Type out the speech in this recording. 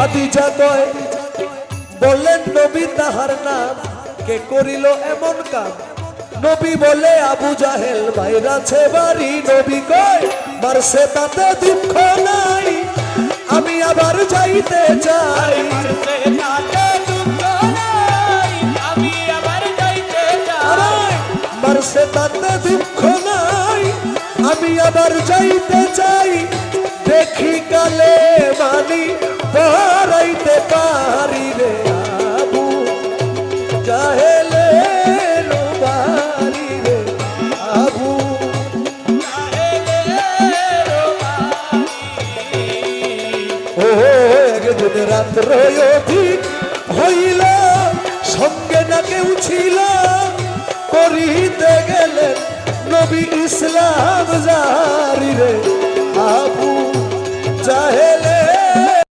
খাদিজা কয় বললেন নবী তাহার নাম কে করিল এমন কাম নবী বলে আবু জাহেল বাইরাছে বাড়ি নবী কয় মারছে তাতে দুঃখ নাই আমি আবার যাইতে চাই মারছে তাতে দুঃখ নাই আমি আবার যাইতে চাই দেখি কালে মানি পড়াইতে পারি রে আবু জাহেলের বাড়ি রে আবু ও একদিন রাত্র অধিক হইল সঙ্গে না কেউ ছিল করিতে গেলেন নবী ইসলাম জারি রে আবু জাহেলে